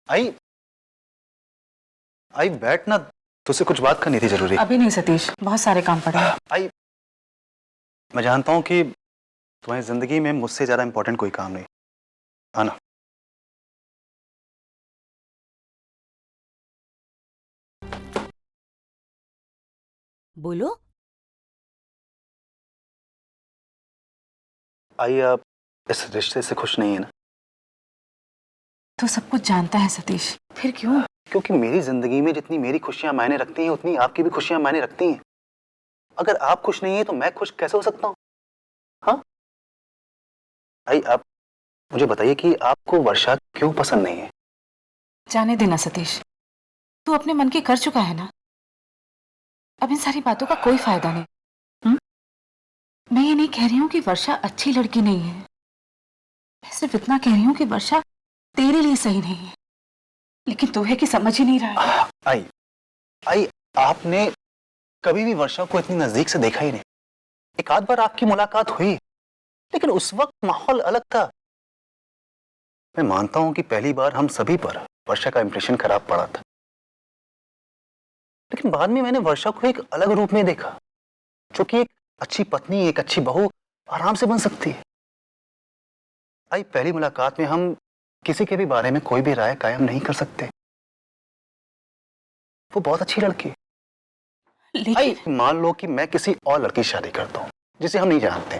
आई आई बैठ ना, तुझसे कुछ बात करनी थी जरूरी। अभी नहीं सतीश, बहुत सारे काम पड़े हैं। आई मैं जानता हूँ कि तुम्हारी जिंदगी में मुझसे ज्यादा इंपॉर्टेंट कोई काम नहीं, आना। बोलो। आई आप इस रिश्ते से खुश नहीं है ना? तू सब कुछ जानता है सतीश, फिर क्यों? क्योंकि मेरी जिंदगी में जितनी मेरी खुशियां मायने रखती हैं उतनी आपकी भी खुशियां मायने रखती हैं। अगर आप खुश नहीं है तो मैं खुश कैसे हो सकता हूँ? हाँ आई आप मुझे बताइए कि आपको वर्षा क्यों पसंद नहीं है? जाने देना सतीश, तू अपने मन की कर चुका है ना। अब इन सारी बातों का कोई फायदा नहीं। मैं ये नहीं कह रही हूँ कि वर्षा अच्छी लड़की नहीं है, मैं सिर्फ इतना कह रही हूँ कि वर्षा तेरे लिए सही नहीं है। लेकिन तू है कि समझ ही नहीं रहा है। आई आई आपने कभी भी वर्षा को इतनी नजदीक से देखा ही नहीं। एक आध बार आपकी मुलाकात हुई, लेकिन उस वक्त माहौल अलग था। मैं मानता हूं कि पहली बार हम सभी पर वर्षा का इंप्रेशन खराब पड़ा था, लेकिन बाद में मैंने वर्षा को एक अलग रूप में देखा, जो कि एक अच्छी पत्नी, एक अच्छी बहू आराम से बन सकती है। आई पहली मुलाकात में हम किसी के भी बारे में कोई भी राय कायम नहीं कर सकते। वो बहुत अच्छी लड़की है। आई लेकिन मान लो कि मैं किसी और लड़की से शादी करता हूं जिसे हम नहीं जानते,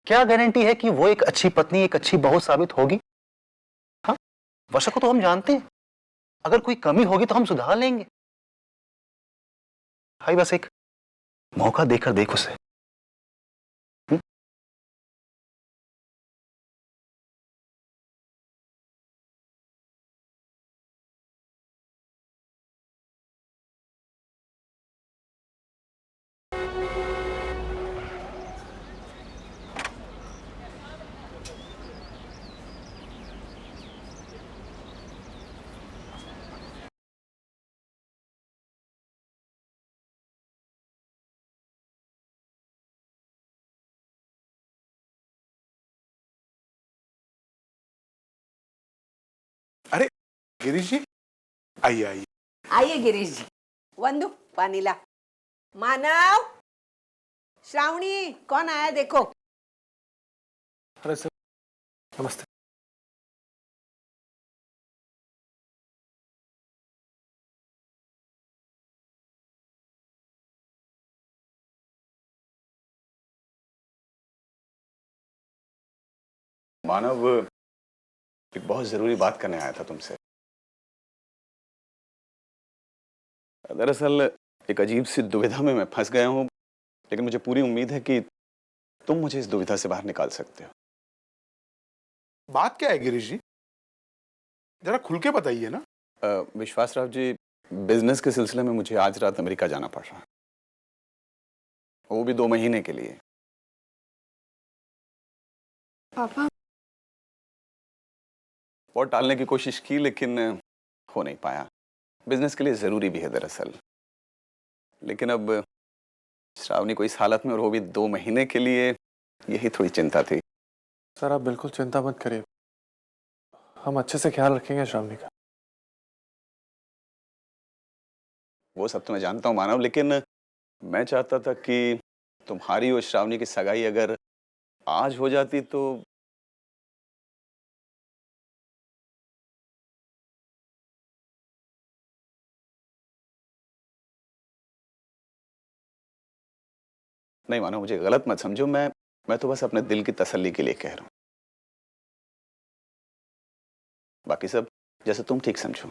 क्या गारंटी है कि वो एक अच्छी पत्नी, एक अच्छी बहू साबित होगी? हाँ, वर्षा को तो हम जानते हैं, अगर कोई कमी होगी तो हम सुधार लेंगे। भाई बस एक मौका देकर देख उसे। अरे गिरीश जी, आइए आइए। आइए गिरीश जी, वंदू पानी ला। मानव, श्रावणी, कौन आया देखो। अरे सर, नमस्ते। मानव, एक बहुत जरूरी बात करने आया था तुमसे। दरअसल एक अजीब सी दुविधा में मैं फंस गया हूं, लेकिन मुझे पूरी उम्मीद है कि तुम मुझे इस दुविधा से बाहर निकाल सकते हो। बात क्या है गिरीश जी, जरा खुल के बताइए ना। विश्वास राव जी, बिजनेस के सिलसिले में मुझे आज रात अमेरिका जाना पड़ रहा है, वो भी 2 महीने के लिए। पापा, और टालने की कोशिश की लेकिन हो नहीं पाया। बिजनेस के लिए ज़रूरी भी है दरअसल, लेकिन अब श्रावणी को इस हालत में और वो भी 2 महीने के लिए, यही थोड़ी चिंता थी। सर आप बिल्कुल चिंता मत करिए, हम अच्छे से ख्याल रखेंगे श्रावणी का। वो सब तो मैं जानता हूँ मानव, लेकिन मैं चाहता था कि तुम्हारी और श्रावणी की सगाई अगर आज हो जाती तो। नहीं मानो, मुझे गलत मत समझो, मैं तो बस अपने दिल की तसल्ली के लिए कह रहा हूँ। बाकी सब जैसे तुम ठीक समझो।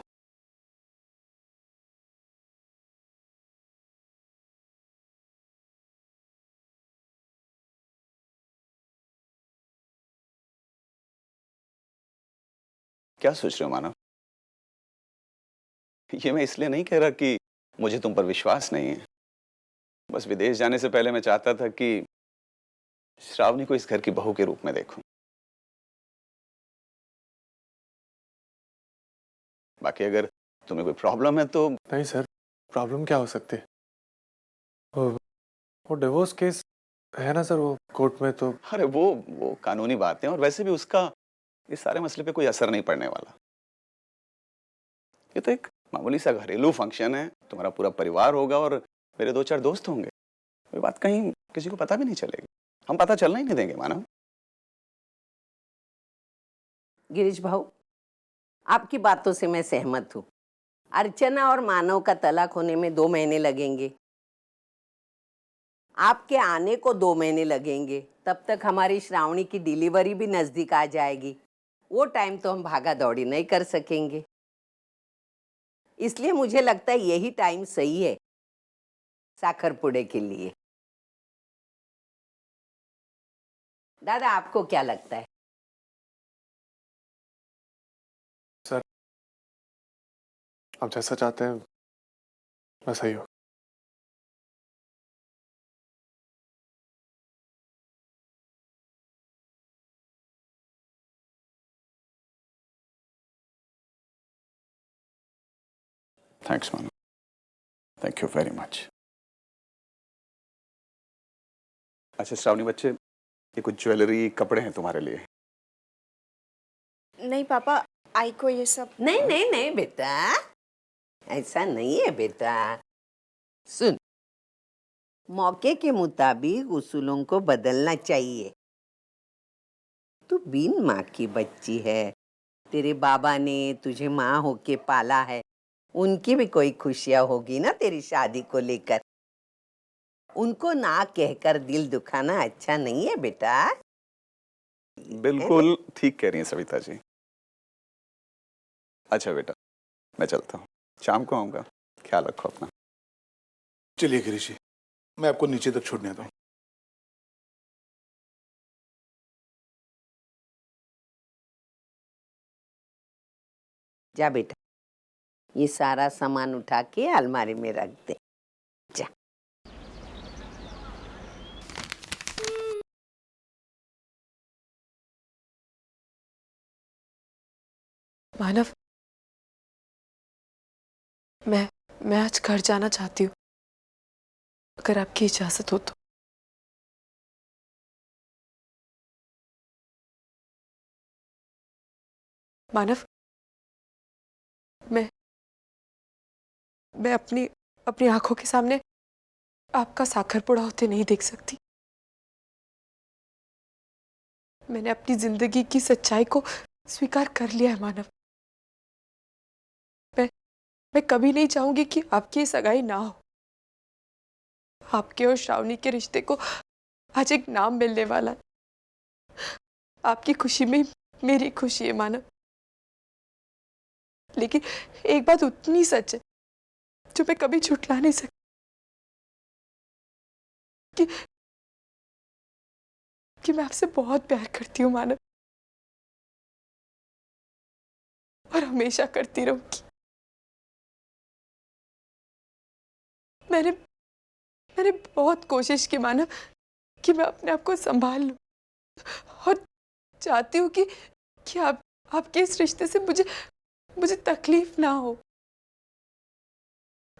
क्या सोच रहे हो मानव? ये मैं इसलिए नहीं कह रहा कि मुझे तुम पर विश्वास नहीं है। बस विदेश जाने से पहले मैं चाहता था कि श्रावणी को इस घर की बहू के रूप में देखूं। बाकी अगर तुम्हें कोई प्रॉब्लम है तो। नहीं सर, प्रॉब्लम क्या हो सकती है? वो वो डिवोर्स केस है ना सर, वो कोर्ट में तो। अरे वो कानूनी बातें, और वैसे भी उसका इस सारे मसले पे कोई असर नहीं पड़ने वाला। ये तो एक मामूली सा घरेलू फंक्शन है, तुम्हारा पूरा परिवार होगा और मेरे 2-4 दोस्त होंगे। ये बात कहीं किसी को पता भी नहीं चलेगी, हम पता चलना ही नहीं देंगे मानव। गिरीश भाऊ, आपकी बातों से मैं सहमत हूँ। अर्चना और मानव का तलाक होने में 2 महीने लगेंगे, आपके आने को 2 महीने लगेंगे, तब तक हमारी श्रावणी की डिलीवरी भी नजदीक आ जाएगी। वो टाइम तो हम भागा दौड़ी नहीं कर सकेंगे, इसलिए मुझे लगता है यही टाइम सही है साखरपुड़े के लिए। दादा, आपको क्या लगता है? सर, आप जैसा चाहते हैं वैसा ही हो। Thanks Manav, thank you very much. अच्छा श्रावणी बच्चे, ये कुछ ज्वेलरी कपड़े हैं तुम्हारे लिए। नहीं पापा, आई को ये सब नहीं नहीं नहीं बेटा, ऐसा नहीं है बेटा। सुन, मौके के मुताबिक उसूलों को बदलना चाहिए। तू बिन माँ की बच्ची है, तेरे बाबा ने तुझे माँ होके पाला है, उनकी भी कोई खुशियां होगी ना तेरी शादी को लेकर। उनको ना कहकर दिल दुखाना अच्छा नहीं है बेटा। बिल्कुल ठीक कह रही हैं सविता जी। अच्छा बेटा, मैं चलता हूँ, शाम को आऊंगा, ख्याल रखो अपना। चलिए गिरीश जी, मैं आपको नीचे तक छोड़ने आता हूँ। जा बेटा, ये सारा सामान उठा के अलमारी में रख दे। जा। मानव, मैं आज घर जाना चाहती हूँ, अगर आपकी इजाजत हो तो। मानव, मैं अपनी आंखों के सामने आपका साखरपुड़ा होते नहीं देख सकती। मैंने अपनी जिंदगी की सच्चाई को स्वीकार कर लिया है मानव। मैं कभी नहीं चाहूंगी कि आपकी सगाई ना हो। आपके और श्रावणी के रिश्ते को आज एक नाम मिलने वाला है। आपकी खुशी में मेरी खुशी है मानव। लेकिन एक बात उतनी सच है जो मैं कभी झुठला नहीं सकती कि मैं आपसे बहुत प्यार करती हूँ मानव, और हमेशा करती रहूंगी। मैंने बहुत कोशिश की मानव कि मैं अपने आप को संभाल लूं, और चाहती हूँ कि आपके इस रिश्ते से मुझे तकलीफ ना हो।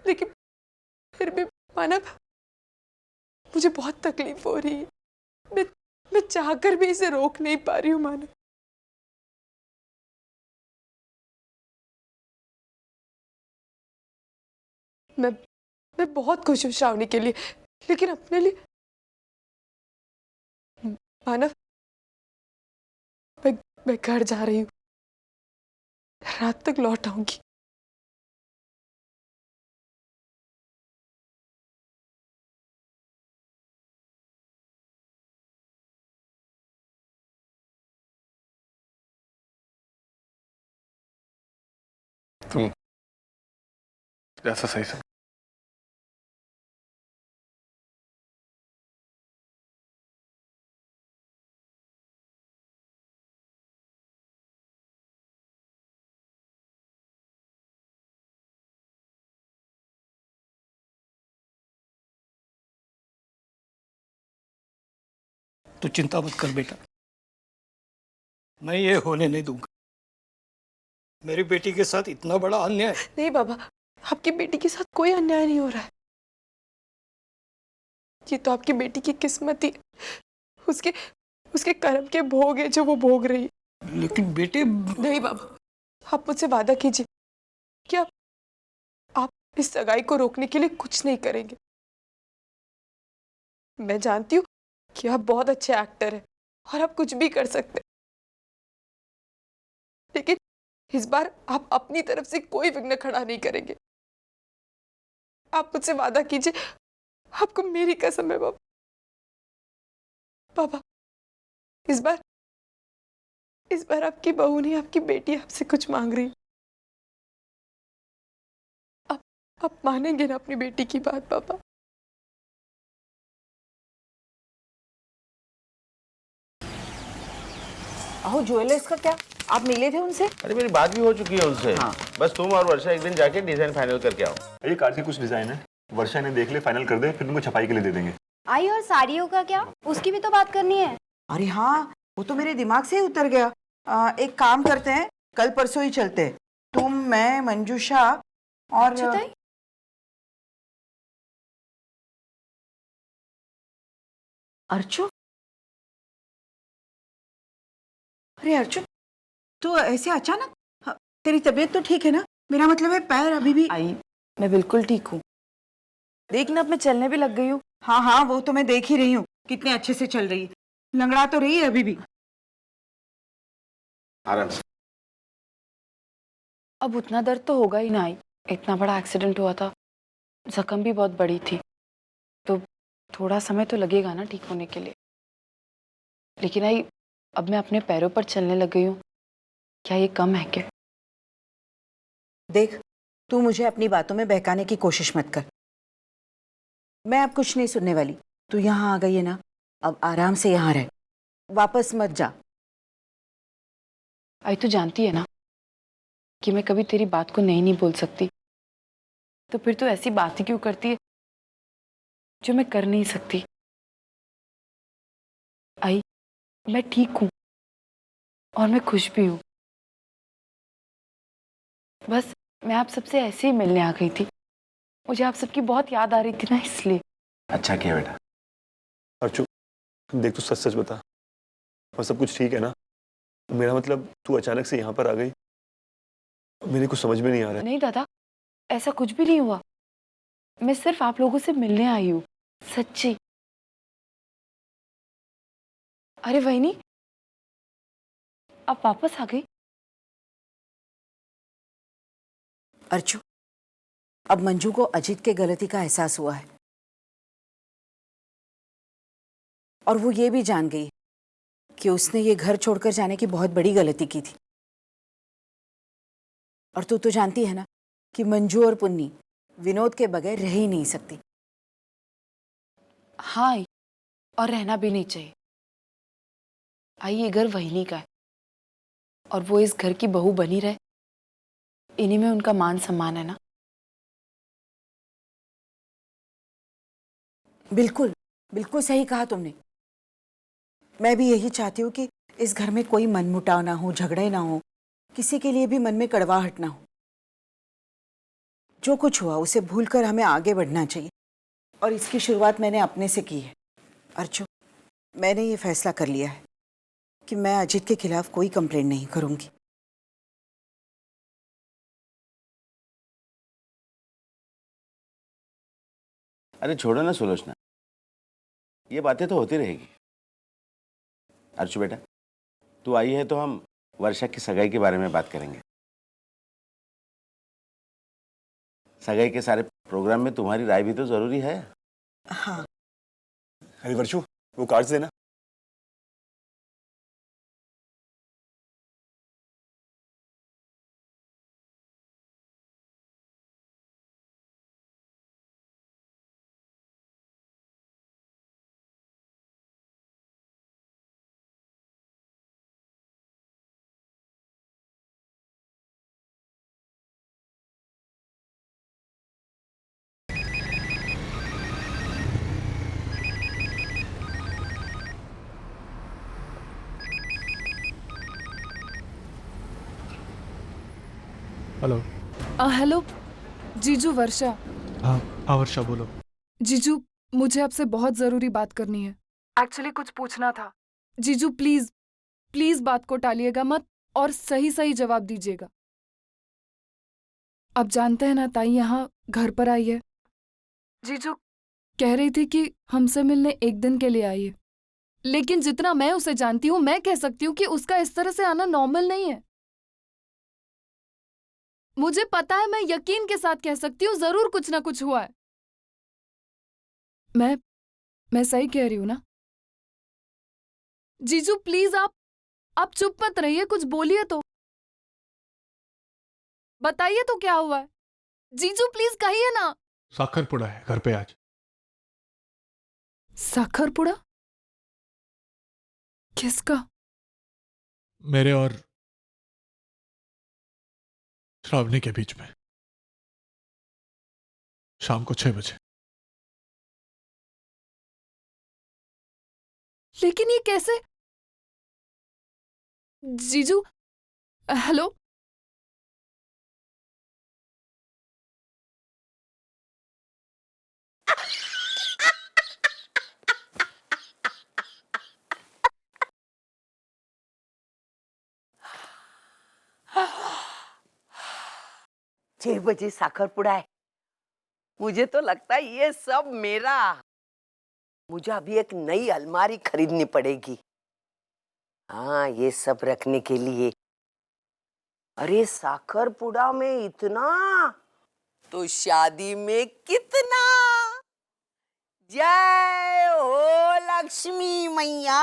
लेकिन फिर भी मानव, मुझे बहुत तकलीफ हो रही है। मैं चाहकर भी इसे रोक नहीं पा रही हूँ मानव। मैं बहुत खुश हूँ श्रावणी के लिए, लेकिन अपने लिए मानव, मैं घर जा रही हूँ, रात तक लौट आऊंगी। तुम जैसा सही समझ। तू चिंता मत कर बेटा, मैं ये होने नहीं दूंगा। मेरी बेटी के साथ इतना बड़ा अन्याय। नहीं बाबा, आपकी बेटी के साथ कोई अन्याय नहीं हो रहा है। ये तो आपकी बेटी की किस्मत ही, उसके कर्म के भोग है जो वो भोग रही है। लेकिन बेटे। नहीं बाबा, आप मुझसे वादा कीजिए कि आप इस सगाई को रोकने के लिए कुछ नहीं करेंगे। मैं जानती हूँ कि आप बहुत अच्छे एक्टर हैं और आप कुछ भी कर सकते हैं, लेकिन इस बार आप अपनी तरफ से कोई विघ्न खड़ा नहीं करेंगे। आप मुझसे वादा कीजिए, आपको मेरी कसम है बाबा। बाबा, इस बार आपकी बहू नहीं, आपकी बेटी आपसे कुछ मांग रही। आप मानेंगे ना अपनी बेटी की बात बाबा? अहो ज्वेलर्स का क्या, आप मिले थे उनसे? अरे मेरी बात भी हो चुकी है उनसे। हाँ। बस तुम और वर्षा एक दिन जाके डिजाइन फाइनल करके आओ। ये कार्ड के कुछ डिजाइन है, वर्षा ने देख ले, फाइनल कर दे, फिर तुमको छपाई के लिए दे देंगे। आई, और साड़ियों का क्या? उसकी भी तो बात करनी है। अरे हाँ, वो तो मेरे दिमाग से ही उतर गया। एक काम करते हैं, कल परसों ही चलते हैं। तुम, मैं, मंजूषा और अर्चु। अरे अर्चु, तो ऐसे अचानक? हाँ, तेरी तबीयत तो ठीक है ना? मेरा मतलब है पैर अभी भी। आई, मैं बिल्कुल ठीक हूँ। देखना, अब मैं चलने भी लग गई हूँ। हाँ हाँ, वो तो मैं देख ही रही हूँ कितने अच्छे से चल रही है। लंगड़ा तो रही है अभी भी। आराम से। अब उतना दर्द तो होगा ही ना। आई, इतना बड़ा एक्सीडेंट हुआ था, जख्म भी बहुत बड़ी थी, तो थोड़ा समय तो लगेगा ना ठीक होने के लिए। लेकिन आई, अब मैं अपने पैरों पर चलने लग गई हूँ, क्या ये कम है क्या? देख, तू मुझे अपनी बातों में बहकाने की कोशिश मत कर। मैं अब कुछ नहीं सुनने वाली। तू यहाँ आ गई है ना, अब आराम से यहाँ रह, वापस मत जा। आई, तू जानती है ना कि मैं कभी तेरी बात को नहीं बोल सकती, तो फिर तू ऐसी बात ही क्यों करती है जो मैं कर नहीं सकती? आई, मैं ठीक हूँ और मैं खुश भी हूँ। बस मैं आप सबसे ऐसे ही मिलने आ गई थी। मुझे आप सबकी बहुत याद आ रही थी ना, इसलिए। अच्छा किया बेटा। अर्चु, देख तू सच सच बता, और सब कुछ ठीक है ना? मेरा मतलब तू अचानक से यहाँ पर आ गई, मेरे को समझ में नहीं आ रहा है। नहीं दादा, ऐसा कुछ भी नहीं हुआ। मैं सिर्फ आप लोगों से मिलने आई हूँ, सच्ची। अरे वहीनी, आप वापस आ गई? अर्चु, अब मंजू को अजीत के गलती का एहसास हुआ है, और वो ये भी जान गई कि उसने ये घर छोड़कर जाने की बहुत बड़ी गलती की थी। और तू तो जानती है ना कि मंजू और पुन्नी विनोद के बगैर रह ही नहीं सकती। हाँ, और रहना भी नहीं चाहिए। आई, ये घर वहीनी का है, और वो इस घर की बहू बनी रहे, इन्हीं में उनका मान सम्मान है ना। बिल्कुल बिल्कुल सही कहा तुमने। मैं भी यही चाहती हूँ कि इस घर में कोई मनमुटाव ना हो, झगड़े ना हो, किसी के लिए भी मन में कड़वाहट ना हो। जो कुछ हुआ उसे भूलकर हमें आगे बढ़ना चाहिए, और इसकी शुरुआत मैंने अपने से की है। अर्चु, मैंने ये फैसला कर लिया है कि मैं अजीत के खिलाफ कोई कंप्लेंट नहीं करूंगी। अरे छोड़ो ना सुलोचना, ये बातें तो होती रहेगी। अर्चु बेटा, तू आई है तो हम वर्षा की सगाई के बारे में बात करेंगे। सगाई के सारे प्रोग्राम में तुम्हारी राय भी तो जरूरी है। हाँ। अरे वर्षु, वो कार्ड्स देना। हेलो। हेलो जीजू, वर्षा। हाँ वर्षा, बोलो। जीजू, मुझे आपसे बहुत जरूरी बात करनी है। एक्चुअली कुछ पूछना था। जीजू प्लीज प्लीज बात को टालिएगा मत और सही सही जवाब दीजिएगा। आप जानते हैं ना ताई यहाँ घर पर आई है। जीजू कह रही थी कि हमसे मिलने एक दिन के लिए आई है, लेकिन जितना मैं उसे जानती हूँ मैं कह सकती हूँ कि उसका इस तरह से आना नॉर्मल नहीं है। मुझे पता है, मैं यकीन के साथ कह सकती हूँ जरूर कुछ ना कुछ हुआ है। मैं सही कह रही हूँ ना? जीजू प्लीज आप चुप मत रहिए, कुछ बोलिए तो, बताइए तो क्या हुआ है। जीजू प्लीज कहिए ना। साखर पुड़ा है घर पे आज। साखर पुड़ा? किसका? मेरे और श्रावणी के बीच में, शाम को 6 बजे। लेकिन ये कैसे? जीजू हेलो? छह बजे साखर पुड़ा है। मुझे तो लगता है ये सब मेरा। मुझे अभी एक नई अलमारी खरीदनी पड़ेगी। हाँ, ये सब रखने के लिए। अरे साखर पुड़ा में इतना तो शादी में कितना। जय हो लक्ष्मी मैया।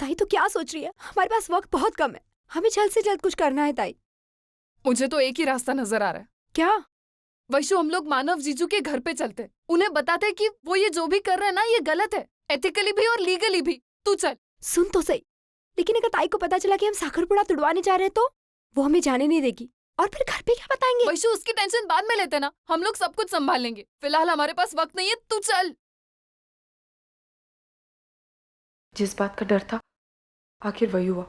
ताई तो क्या सोच रही है? हमारे पास वक्त बहुत कम है, हमें जल्द से जल्द कुछ करना है ताई। मुझे तो एक ही रास्ता नजर आ रहा है। क्या? वैशु, हम लोग मानव जीजू के घर पे चलते, उन्हें बताते कि वो ये जो भी कर रहे हैं ना ये गलत है, एथिकली भी और लीगली भी। तू चल। सुन तो सही, लेकिन अगर ताई को पता चला कि हम साखर पुड़ा तुड़वाने जा रहे हैं तो वो हमें जाने नहीं देगी, और फिर घर पे क्या बताएंगे? वैशु, उसकी टेंशन बाद में लेते ना, हम लोग सब कुछ संभाल लेंगे। फिलहाल हमारे पास वक्त नहीं है, तू चल। जिस बात का डर था आखिर वही हुआ।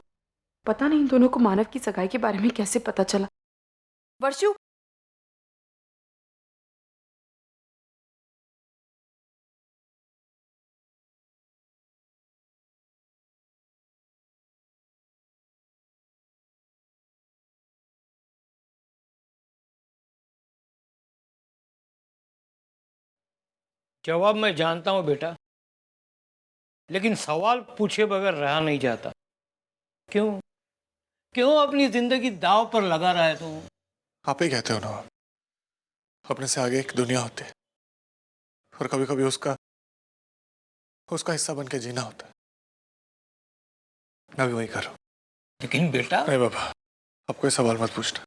पता नहीं इन दोनों को मानव की सगाई के बारे में कैसे पता चला। वर्षु, जवाब मैं जानता हूँ बेटा, लेकिन सवाल पूछे बगैर रहा नहीं जाता। क्यों क्यों अपनी जिंदगी दांव पर लगा रहा है तू? आप ही कहते हो ना, अपने से आगे एक दुनिया होती है और कभी कभी उसका हिस्सा बन के जीना होता है। मैं भी वही कर रहा हूं। लेकिन बेटा। नहीं बाबा, आप कोई सवाल मत पूछना,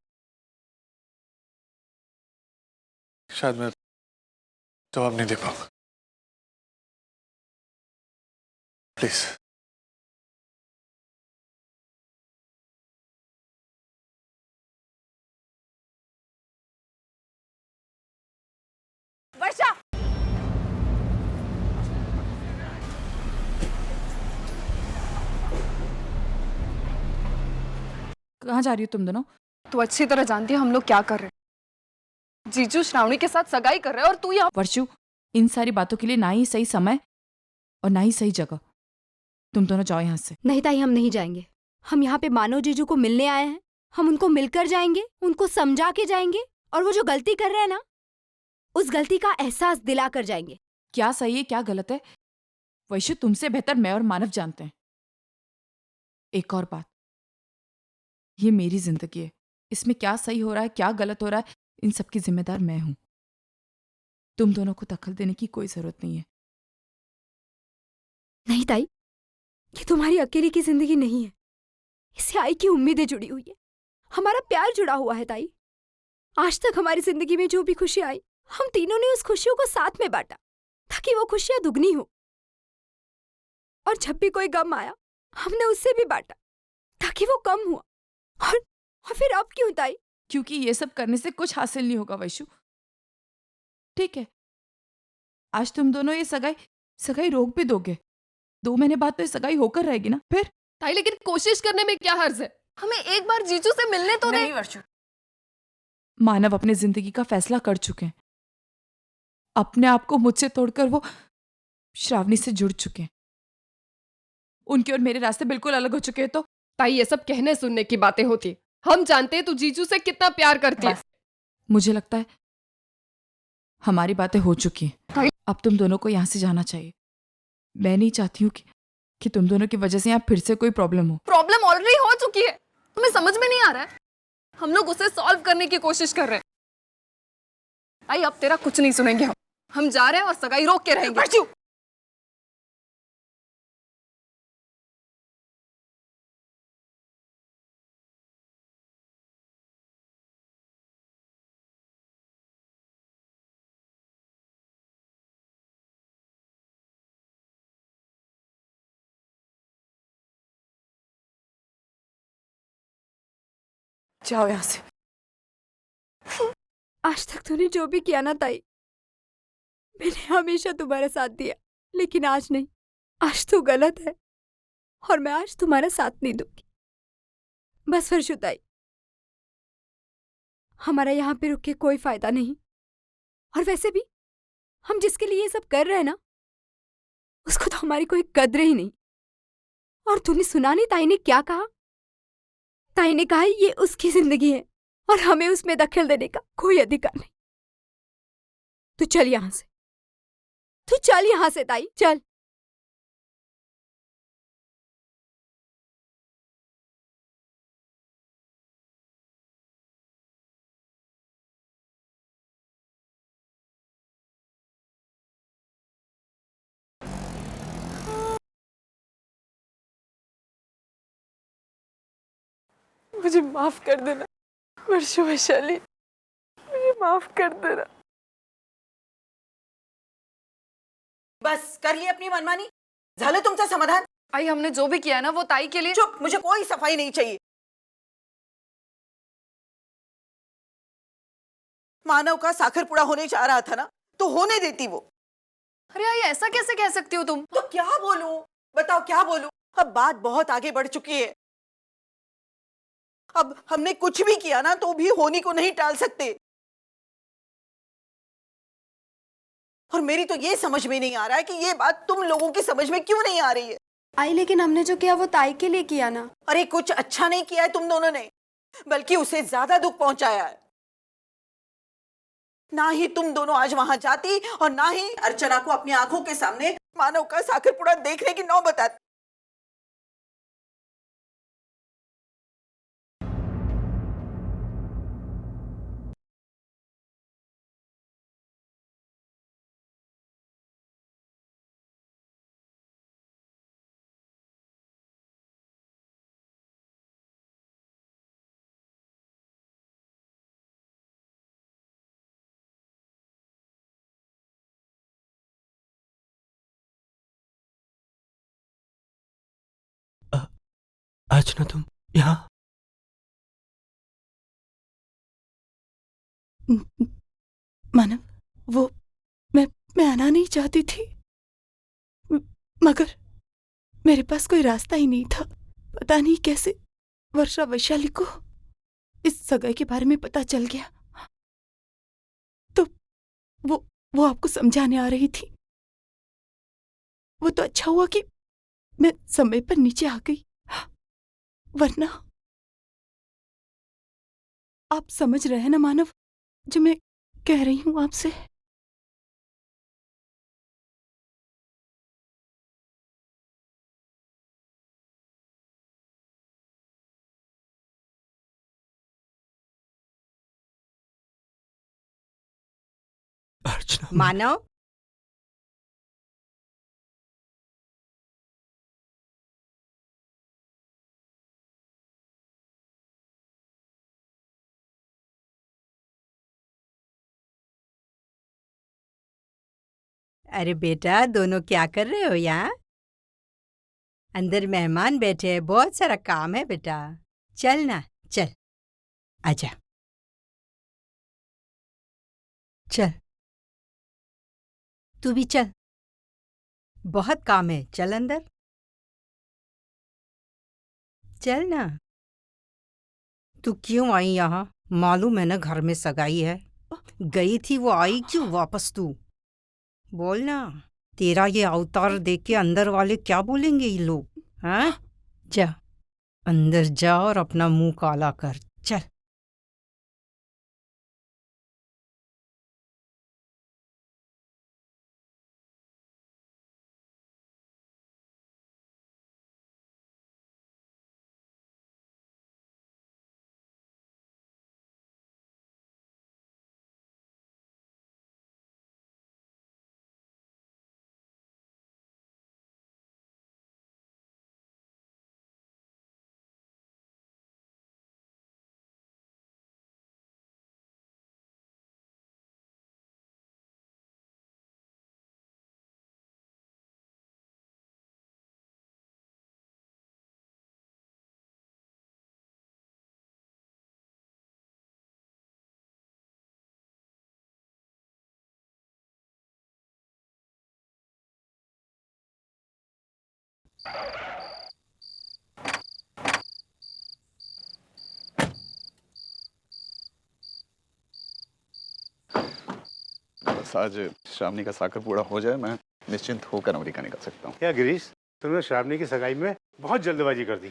शायद मैं जवाब नहीं दे पाऊंगा। प्लीज। वर्षा, कहाँ जा रही हो तुम दोनों? तू अच्छी तरह जानती है हम लोग क्या कर रहे हैं। जीजू श्रावणी के साथ सगाई कर रहे हैं और तू यहाँ। वर्षु, इन सारी बातों के लिए ना ही सही समय और ना ही सही जगह। तुम दोनों जाओ यहाँ से। नहीं ताई, हम नहीं जाएंगे। हम यहाँ पे मानव जीजू को मिलने आए हैं, हम उनको मिलकर जाएंगे, उनको समझा के जाएंगे, और वो जो गलती कर रहे हैं ना उस गलती का एहसास दिला कर जाएंगे। क्या सही है क्या गलत है वैशु तुमसे बेहतर मैं और मानव जानते हैं। एक और बात, ये मेरी जिंदगी है, इसमें क्या सही हो रहा है क्या गलत हो रहा है इन सबकी जिम्मेदार मैं हूं। तुम दोनों को दखल देने की कोई जरूरत नहीं है। नहीं ताई, ये तुम्हारी अकेले की जिंदगी नहीं है, इससे आई की उम्मीदें जुड़ी हुई है, हमारा प्यार जुड़ा हुआ है ताई। आज तक हमारी जिंदगी में जो भी खुशी आई हम तीनों ने उस खुशियों को साथ में बांटा ताकि वो खुशियां दुगनी हो, और जब भी कोई गम आया हमने उससे भी बांटा ताकि वो कम हुआ। और फिर अब क्यों ताई? क्योंकि ये सब करने से कुछ हासिल नहीं होगा वैशु। ठीक है, आज तुम दोनों ये सगाई रोक भी दोगे, 2 महीने बाद तो ये सगाई होकर रहेगी ना फिर। ताई लेकिन कोशिश करने में क्या हर्ज है? हमें एक बार जीजू से मिलने तो नहीं वर्षु, मानव अपने जिंदगी का फैसला कर चुके हैं। अपने आप को मुझसे तोड़कर वो श्रावणी से जुड़ चुके हैं। उनके और मेरे रास्ते बिल्कुल अलग हो चुके हैं। तो ताई ये सब कहने सुनने की बातें होती, हम जानते हैं तू जीजू से कितना प्यार करती है। मुझे लगता है हमारी बातें हो चुकी हैं। अब तुम दोनों को यहाँ से जाना चाहिए। मैं नहीं चाहती हूँ कि तुम दोनों की वजह से यहाँ फिर से कोई प्रॉब्लम हो। प्रॉब्लम ऑलरेडी हो चुकी है, तुम्हें समझ में नहीं आ रहा है। हम लोग उसे सॉल्व करने की कोशिश कर रहे हैं। आई अब तेरा कुछ नहीं सुनेंगे हम जा रहे हैं और सगाई रोक के रहेंगे। जाओ यहाँ से। आज तक तूने जो भी किया ना ताई, मैंने हमेशा तुम्हारा साथ दिया, लेकिन आज नहीं। आज तू गलत है और मैं आज तुम्हारा साथ नहीं दूंगी। बस फिर ताई, हमारा यहाँ पे रुक के कोई फायदा नहीं। और वैसे भी हम जिसके लिए ये सब कर रहे हैं ना, उसको तो हमारी कोई कद्र ही नहीं। और तूने सुना नहीं ताई ने क्या कहा? ताई ने कहा ये उसकी जिंदगी है और हमें उसमें दखल देने का कोई अधिकार नहीं। तू चल यहां से, तू चल यहां से ताई, चल। मुझे माफ कर देना वर्षा वैशाली, मुझे माफ कर देना। बस कर ली अपनी मनमानी, झालं तुमचं समाधान? आई हमने जो भी किया है ना वो ताई के लिए। चुप, मुझे कोई सफाई नहीं चाहिए। मानव का साखरपुड़ा होने जा रहा था ना, तो होने देती वो। अरे आई ऐसा कैसे कह सकती हो तुम? तो क्या बोलूं, बताओ क्या बोलूं? अब बात बहुत आगे बढ़ चुकी है। अब हमने कुछ भी किया ना तो भी होनी को नहीं टाल सकते। और मेरी तो ये समझ में नहीं आ रहा है कि ये बात तुम लोगों की समझ में क्यों नहीं आ रही है। आई लेकिन हमने जो किया वो ताई के लिए किया ना। अरे कुछ अच्छा नहीं किया है तुम दोनों ने, बल्कि उसे ज्यादा दुख पहुंचाया है। ना ही तुम दोनों आज वहां जाती और ना ही अर्चना को अपनी आंखों के सामने मानव का साखरपुड़ा देखने की नौबत आती। आज ना तुम यहाँ? मानव, वो मैं आना नहीं चाहती थी, मगर मेरे पास कोई रास्ता ही नहीं था। पता नहीं कैसे वर्षा वैशाली को इस सगाई के बारे में पता चल गया, तो वो आपको समझाने आ रही थी। वो तो अच्छा हुआ कि मैं समय पर नीचे आ गई, वरना आप समझ रहे हैं ना मानव जो मैं कह रही हूं आपसे। अर्चना, मानव, अरे बेटा दोनों क्या कर रहे हो यहाँ? अंदर मेहमान बैठे हैं, बहुत सारा काम है बेटा। चल ना, चल आजा, चल तू भी चल, बहुत काम है, चल अंदर चल ना। तू क्यों आई यहाँ? मालूम है ना घर में सगाई है। गई थी वो, आई क्यों वापस तू? बोल ना, तेरा ये अवतार देख के अंदर वाले क्या बोलेंगे ये लोग? हाँ, जा अंदर जा और अपना मुंह काला कर, चल। बस आज श्रावणी का साकर पूरा हो जाए, मैं निश्चिंत होकर अमेरिका निकल सकता हूँ। क्या गिरीश, तुमने श्रावणी की सगाई में बहुत जल्दबाजी कर दी।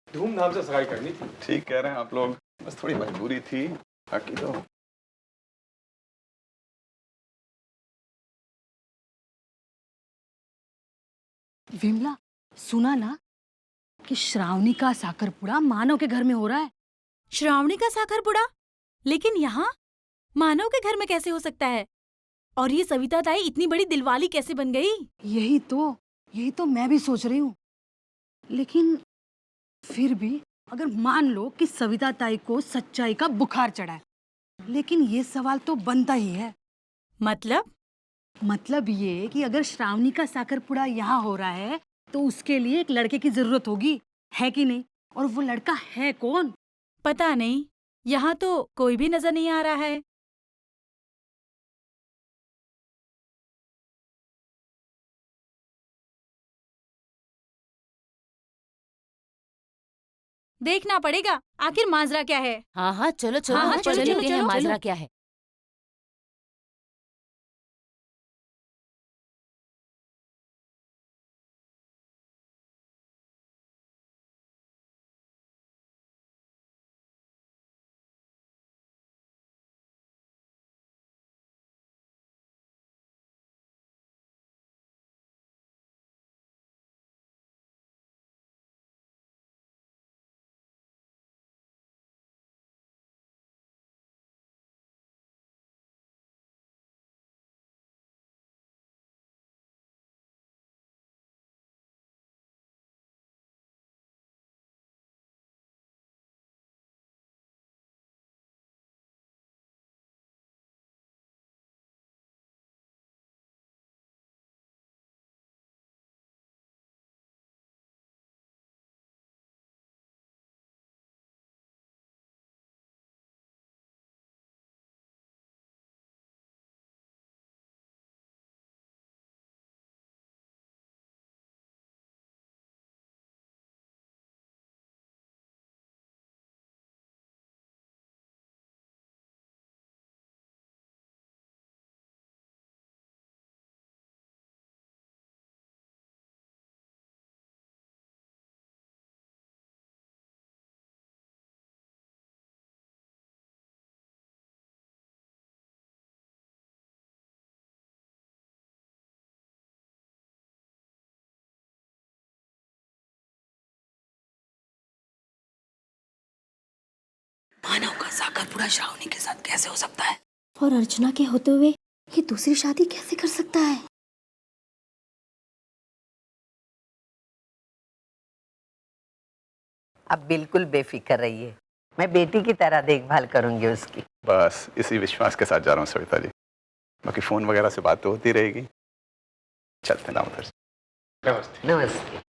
धूमधाम से सगाई करनी थी। ठीक कह रहे हैं आप लोग, बस थोड़ी मजबूरी थी, बाकी तो विमला, सुना ना कि श्रावणी का साकरपुड़ा मानव के घर में हो रहा है। श्रावणी का साखरपुड़ा? लेकिन यहाँ मानव के घर में कैसे हो सकता है? और ये सविता ताई इतनी बड़ी दिलवाली कैसे बन गई? यही तो मैं भी सोच रही हूँ। लेकिन फिर भी अगर मान लो कि सविता ताई को सच्चाई का बुखार चढ़ा है, लेकिन ये सवाल तो बनता ही है। मतलब ये कि अगर श्रावणी का साकरपुड़ा यहाँ हो रहा है तो उसके लिए एक लड़के की जरूरत होगी, है कि नहीं? और वो लड़का है कौन? पता नहीं, यहाँ तो कोई भी नजर नहीं आ रहा है। देखना पड़ेगा आखिर माजरा क्या है। हाँ, चलो चलो। माजरा क्या है। मानव का साकरपुड़ा श्रावणी के साथ कैसे हो सकता है? और अर्चना के होते हुए ये दूसरी शादी कैसे कर सकता है? अब बिल्कुल बेफिक्र रहिए, मैं बेटी की तरह देखभाल करूंगी उसकी। बस इसी विश्वास के साथ जा रहा हूँ सविता जी। बाकी फोन वगैरह से बात तो होती रहेगी। चलते ना उधर। नमस्ते। नमस्ते।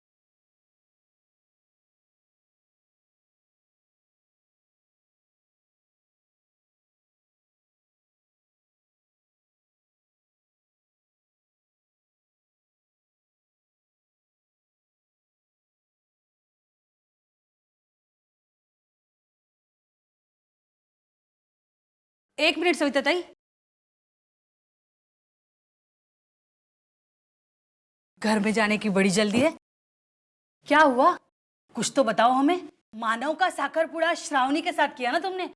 एक मिनट सविता ताई, घर में जाने की बड़ी जल्दी है। क्या हुआ? कुछ तो बताओ हमें। मानव का साकरपुड़ा श्रावणी के साथ किया ना तुमने?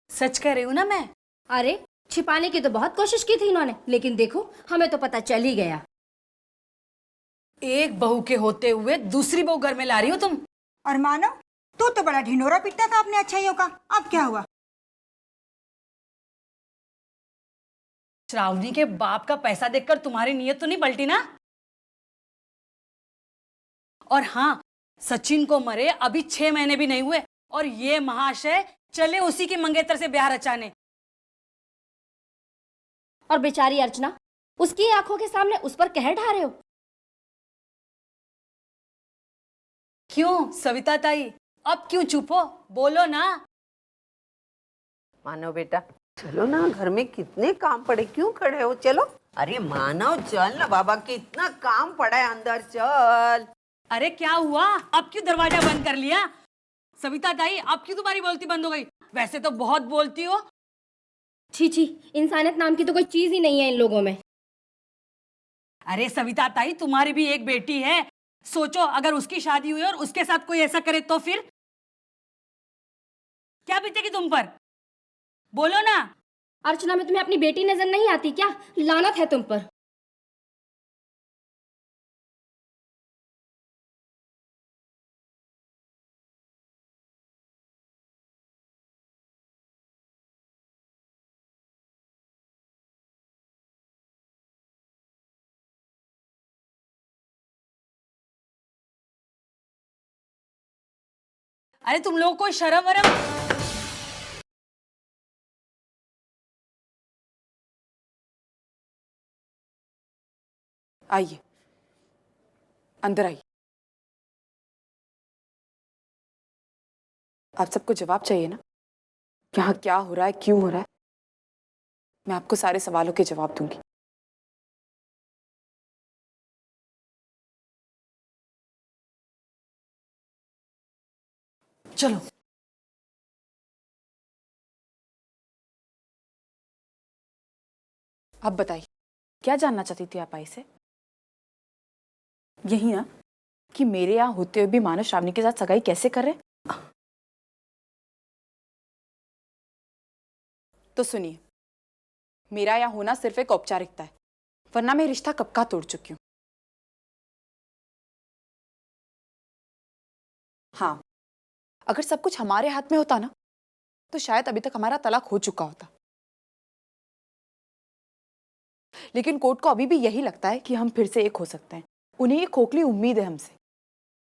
सच कह रही हूं ना मैं? अरे छिपाने की तो बहुत कोशिश की थी इन्होंने, लेकिन देखो हमें तो पता चल ही गया। एक बहू के होते हुए दूसरी बहू घर में ला रही हो तुम। और मानव, तू तो बड़ा ढिंढोरा पीटता था अपने अच्छाइयों का, अब क्या हुआ? श्रावणी के बाप का पैसा देखकर तुम्हारी नीयत तो नहीं पलटी ना? और हाँ, सचिन को मरे अभी 6 महीने भी नहीं हुए और ये महाशय चले उसी की मंगेतर से ब्याह रचाने। और बेचारी अर्चना, उसकी आंखों के सामने उस पर कहर ढा रहे हो। क्यों सविता ताई, अब क्यों चुप हो? बोलो ना। मानव बेटा, चलो ना, घर में कितने काम पड़े, क्यों खड़े हो? चलो। अरे मानव चल ना बाबा, कितना काम पड़ा है, अंदर चल। अरे क्या हुआ, अब क्यों दरवाजा बंद कर लिया? सविता ताई, अब क्यों तुम्हारी बोलती बंद हो गई? वैसे तो बहुत बोलती हो। छी छी, इंसानियत नाम की तो कोई चीज ही नहीं है इन लोगों में। अरे सविता ताई, तुम्हारी भी एक बेटी है, सोचो अगर उसकी शादी हुई और उसके साथ कोई ऐसा करे तो फिर क्या बीतेगी तुम पर? बोलो ना। अर्चना, में तुम्हें अपनी बेटी नजर नहीं आती क्या? लानत है तुम पर। अरे तुम लोग को शर्म वरम? आइए, अंदर आइए। आप सबको जवाब चाहिए ना, यहाँ क्या हो रहा है, क्यों हो रहा है? मैं आपको सारे सवालों के जवाब दूंगी। चलो। अब बताइए, क्या जानना चाहती थी आप आई से? यही ना, कि मेरे यहाँ होते हुए भी मानव श्रावणी के साथ सगाई कैसे कर रहे? तो सुनिए, मेरा यहाँ होना सिर्फ एक औपचारिकता है, वरना मैं रिश्ता कब का तोड़ चुकी हूँ। हाँ, अगर सब कुछ हमारे हाथ में होता ना, तो शायद अभी तक हमारा तलाक हो चुका होता। लेकिन कोर्ट को अभी भी यही लगता है कि हम फिर से एक हो सकते हैं। उन्हें एक खोखली उम्मीद है हमसे,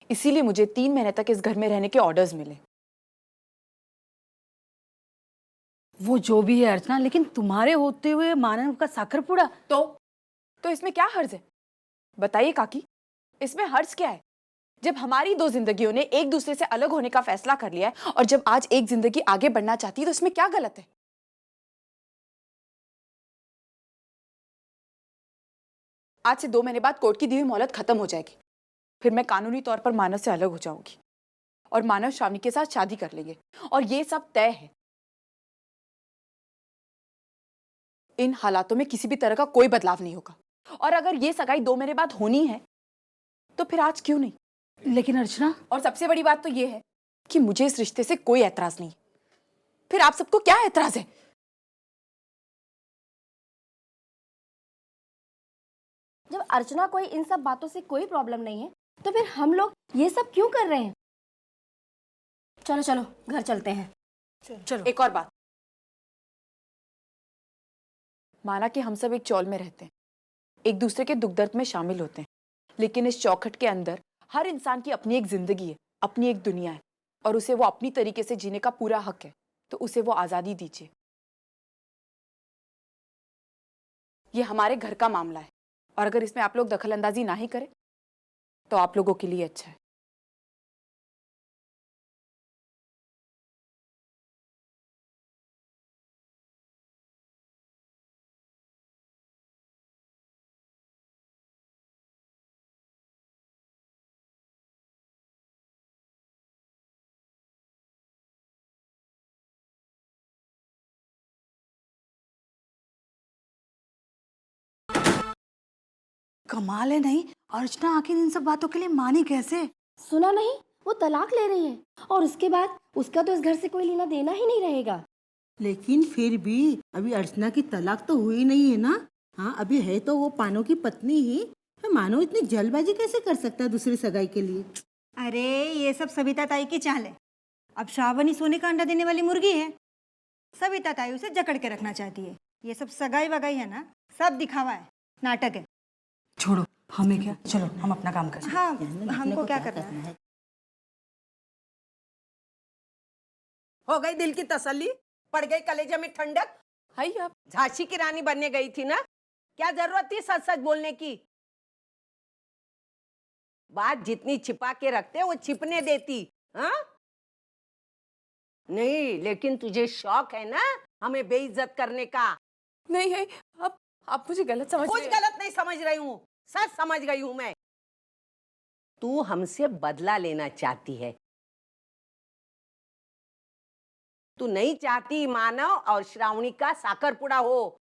इसीलिए मुझे 3 महीने तक इस घर में रहने के ऑर्डर्स मिले। वो जो भी है अर्चना, लेकिन तुम्हारे होते हुए मानव का साकरपुड़ा तो इसमें क्या हर्ज है? बताइए काकी, इसमें हर्ज क्या है? जब हमारी 2 जिंदगियों ने एक दूसरे से अलग होने का फैसला कर लिया है और जब आज एक जिंदगी आगे बढ़ना चाहती है, तो इसमें क्या गलत है? आज से 2 महीने बाद कोर्ट की दी हुई मोहलत खत्म हो जाएगी, फिर मैं कानूनी तौर पर मानव से अलग हो जाऊंगी और मानव श्रावणी के साथ शादी कर लेंगे, और ये सब तय है। इन हालातों में किसी भी तरह का कोई बदलाव नहीं होगा, और अगर ये सगाई 2 महीने बाद होनी है तो फिर आज क्यों नहीं? लेकिन अर्चना, और सबसे बड़ी बात तो ये है कि मुझे इस रिश्ते से कोई ऐतराज नहीं। फिर आप सबको क्या ऐतराज है? जब अर्चना को इन सब बातों से कोई प्रॉब्लम नहीं है, तो फिर हम लोग ये सब क्यों कर रहे हैं? चलो चलो घर चलते हैं। चलो। एक और बात, माना कि हम सब एक चौल में रहते हैं, एक दूसरे के दुख दर्द में शामिल होते हैं, लेकिन इस चौखट के अंदर हर इंसान की अपनी एक जिंदगी है, अपनी एक दुनिया है, और उसे वो अपनी तरीके से जीने का पूरा हक है, तो उसे वो आजादी दीजिए। ये हमारे घर का मामला है, और अगर इसमें आप लोग दखलंदाजी ना ही करें तो आप लोगों के लिए अच्छा है। कमाल है नहीं, अर्चना आखिर इन सब बातों के लिए मानी कैसे? सुना नहीं, वो तलाक ले रही है और उसके बाद उसका तो इस घर से कोई लेना देना ही नहीं रहेगा। लेकिन फिर भी अभी अर्चना की तलाक तो हुई नहीं है ना। हाँ, अभी है तो वो पानो की पत्नी ही। मानो इतनी जल्दबाजी कैसे कर सकता है दूसरी सगाई के लिए? अरे ये सब सविता ताई की चाल है। अब श्रावणी सोने का अंडा देने वाली मुर्गी है, सविता ताई उसे जकड़ के रखना चाहती है। ये सब सगाई वगाई है ना, सब दिखावा है, नाटक है। छोड़ो, हमें क्या, चलो हम अपना काम करें। हाँ, हमको क्या करना है? हो गई दिल की तसल्ली? पड़ गई कलेजे में ठंडक? हाय, आप झांसी की रानी बनने गई थी ना, क्या जरूरत थी सच सच बोलने की? बात जितनी छिपा के रखते वो छिपने देती। हाँ नहीं, लेकिन तुझे शौक है ना हमें बेइज्जत करने का। नहीं है, आप मुझे गलत समझ कुछ रहे हैं। गलत नहीं समझ रही हूँ, सच समझ गई हूँ मैं। तू हमसे बदला लेना चाहती है। तू नहीं चाहती मानव और श्रावणी का साकरपुड़ा हो,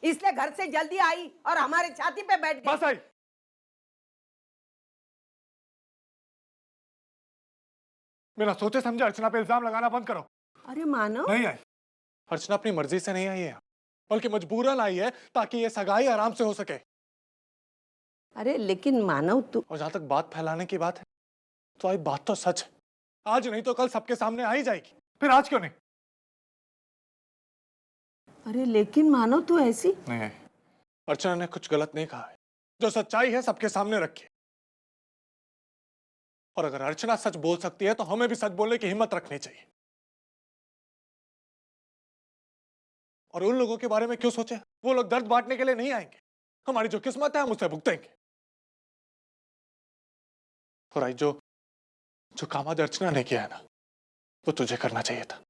इसलिए घर से जल्दी आई और हमारे छाती पे बैठ गई। बस आई। बिना सोचे समझे अर्चना पे इल्जाम लगाना बंद करो। अरे मानव, नहीं आई, अर्चना अपनी मर्जी से नहीं आई है, बल्कि मजबूरन आई है ताकि ये सगाई आराम से हो सके। अरे लेकिन मानव तू, और जहां तक बात फैलाने की बात है, तो आई बात तो सच है। आज नहीं तो कल सबके सामने आ ही जाएगी, फिर आज क्यों नहीं? अरे लेकिन मानव तू ऐसी नहीं आई, अर्चना ने कुछ गलत नहीं कहा है। जो सच्चाई है सबके सामने रखिए। और अगर अर्चना सच बोल सकती है तो हमें भी सच बोलने की हिम्मत रखनी चाहिए। और उन लोगों के बारे में क्यों सोचे? वो लोग दर्द बांटने के लिए नहीं आएंगे। हमारी जो किस्मत है हम उसे भुगतेंगे। और आई जो काम आज अर्चना ने किया है ना, वो तुझे करना चाहिए था।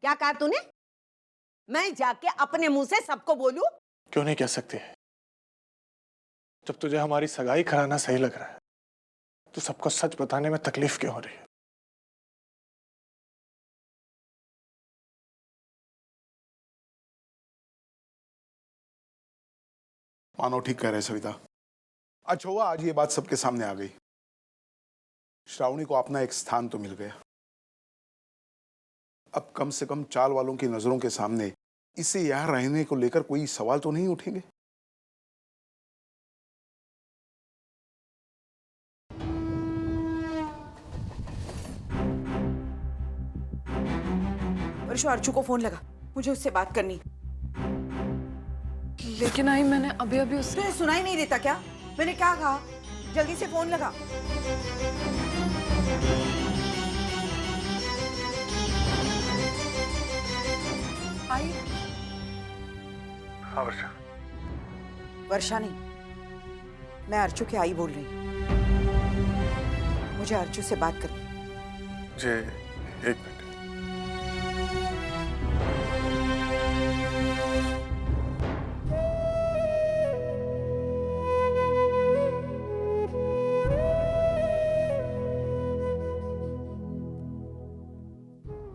क्या कहा तूने? मैं जाके अपने मुंह से सबको बोलूं? क्यों नहीं कह सकती है? जब तुझे हमारी सगाई कराना सही लग रहा है तो सबको सच बताने में तकलीफ क्यों हो रही है? मानो ठीक कह रहे सविता। अच्छा हुआ आज ये बात सबके सामने आ गई। श्रावणी को अपना एक स्थान तो मिल गया। अब कम से कम चाल वालों की नजरों के सामने इसे यहां रहने को लेकर कोई सवाल तो नहीं उठेंगे। वर्षो, अर्चू को फोन लगा, मुझे उससे बात करनी। लेकिन आई, मैंने अभी अभी उससे। तुझे सुनाई नहीं देता क्या? मैंने क्या कहा? जल्दी से फोन लगा। आई, हाँ वर्षा। वर्षा नहीं, मैं अर्चू की आई बोल रही हूँ। मुझे अर्चू से बात करनी। मुझे एक मिनट।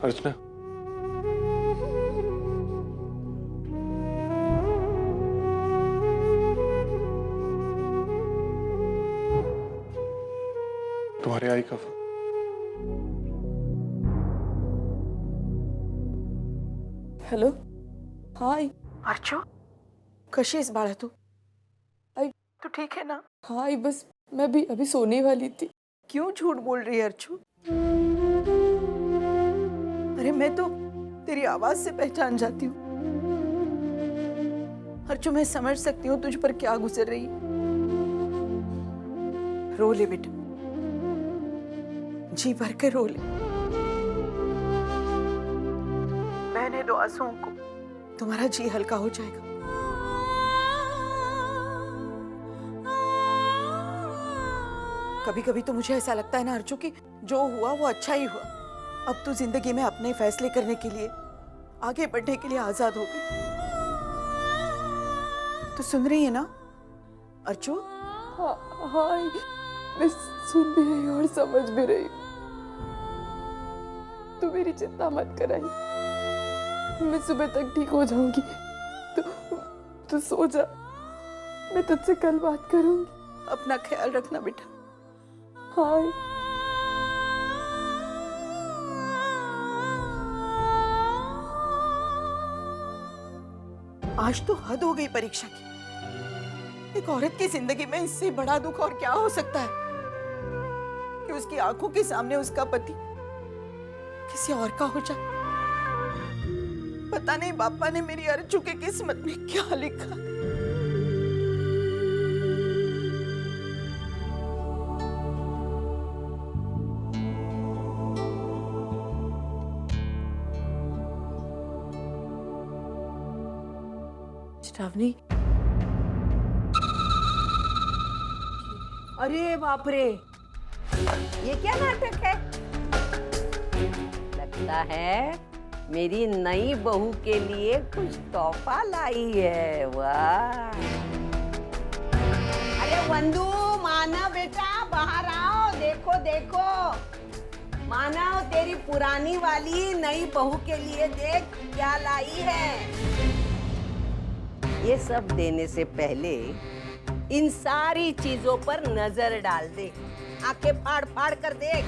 अर्चना, तुम्हारी आई कब? हेलो, हाय। अर्चू, कशी आहेस बाळा तू? आई, तू ठीक है ना? हाय, बस मैं भी अभी सोने वाली थी। क्यों झूठ बोल रही है अर्चू? अरे मैं तो तेरी आवाज से पहचान जाती हूँ। अर्चू, मैं समझ सकती हूँ तुझ पर क्या गुजर रही है। रो ले बेटा, जी भर के रो ले। बहने दो आंसुओं को, तुम्हारा जी हल्का हो जाएगा। कभी कभी तो मुझे ऐसा लगता है ना अर्चू कि जो हुआ वो अच्छा ही हुआ। अब तू जिंदगी में अपने फैसले करने के लिए, आगे बढ़ने के लिए आजाद हो गई। तो सुन रही है ना अर्चू? हाँ, हाय, मैं सुन भी रही हूँ और समझ भी रही हूँ। तू मेरी चिंता मत कराई, मैं सुबह तक ठीक हो जाऊंगी। तू सो जा, मैं तुझसे कल बात करूंगी। अपना ख्याल रखना बेटा। हाँ। आज तो हद हो गई परीक्षा की। एक औरत की जिंदगी में इससे बड़ा दुख और क्या हो सकता है कि उसकी आंखों के सामने उसका पति किसी और का हो जाए। पता नहीं बापा ने मेरी अर्चू के किस्मत में क्या लिखा। श्रावणी, अरे बाप रे, ये क्या नाटक है? लगता है मेरी नई बहू के लिए कुछ तोहफा लाई है। वाह! अरे वंदू, मानव बेटा बाहर आओ, देखो देखो। मानव, तेरी पुरानी वाली नई बहू के लिए देख क्या लाई है। ये सब देने से पहले इन सारी चीजों पर नजर डाल दे, आंखें फाड़ फाड़ कर देख,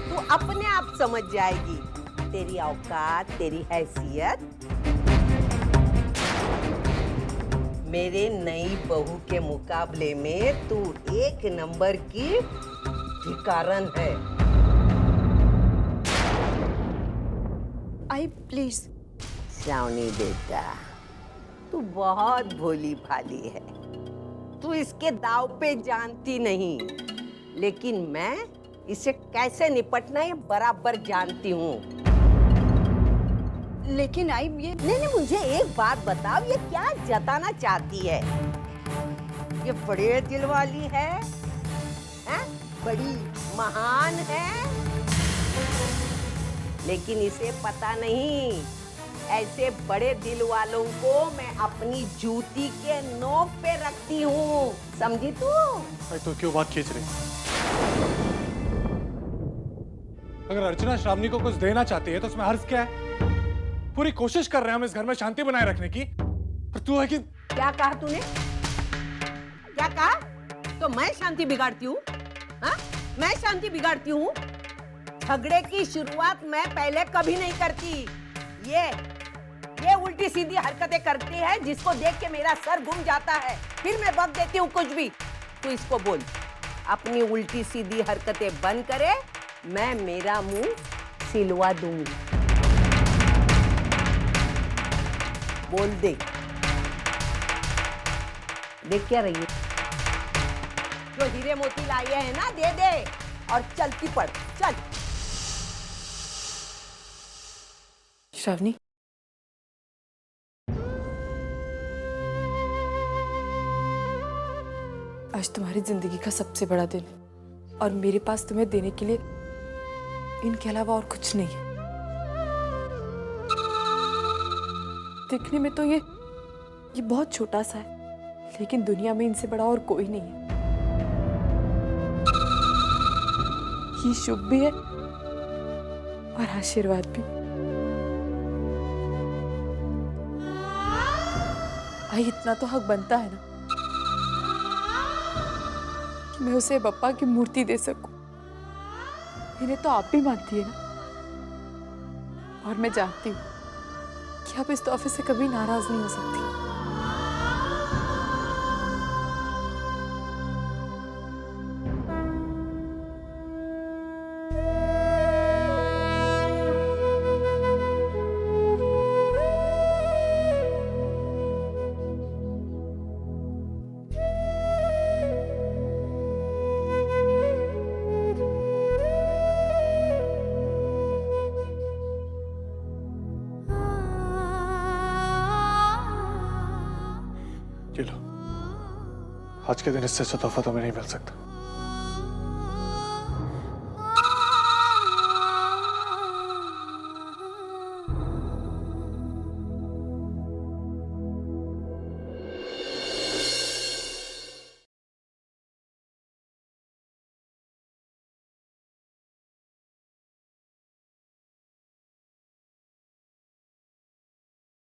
तू अपने आप समझ जाएगी तेरी औकात, तेरी हैसियत। मेरे नई बहू के मुकाबले में तू एक नंबर की भिखारन है। आई प्लीज। श्रावणी बेटा, तू बहुत भोली भाली है, तू इसके दाव पे जानती नहीं, लेकिन मैं इसे कैसे निपटना ये बराबर जानती हूँ। लेकिन आई ये नहीं, मुझे एक बात बताओ, ये क्या जताना चाहती है? ये बड़े दिल वाली है? बड़ी महान है, लेकिन इसे पता नहीं ऐसे बड़े दिल वालों को मैं अपनी जूती के नोक पे रखती हूँ, समझी तू? तो क्यों बात खींच रही? अगर अर्चना श्रावणी को कुछ देना चाहती है तो उसमें हर्ज क्या है? पूरी कोशिश कर रहे हैं हम इस घर में शांति बनाए रखने की, पर तू है कि क्या कहा तूने? क्या कहा? तो मैं शांति बिगाड़ती हूँ? हाँ, मैं शांति बिगाड़ती हूँ? झगड़े की शुरुआत मैं पहले कभी नहीं करती। ये उल्टी सीधी हरकतें करती है जिसको देख के मेरा सर घूम जाता है, फिर मैं बक देती हूँ कुछ भी। तू इसको बोल, अपनी उल्टी सीधी हरकतें बंद करे, मैं मेरा मुंह सिलवा दूंगी। बोल दे, देख क्या रही है? जो हीरे मोती लाई है ना, दे दे और चलती पड़, चल। श्रावणी, आज तुम्हारी जिंदगी का सबसे बड़ा दिन है और मेरे पास तुम्हें देने के लिए इनके अलावा और कुछ नहीं है। दिखने में तो ये बहुत छोटा सा है, लेकिन दुनिया में इनसे बड़ा और कोई नहीं है। ये शुभ भी है और आशीर्वाद भी। आई, इतना तो हक बनता है ना कि मैं उसे बप्पा की मूर्ति दे सकूं। इन्हें तो आप भी मानती है ना, और मैं जानती हूँ कि आप इस तोहफे से कभी नाराज नहीं हो सकती। ये लो, आज के दिन इससे अच्छा तोहफा तुम्हें नहीं मिल सकता।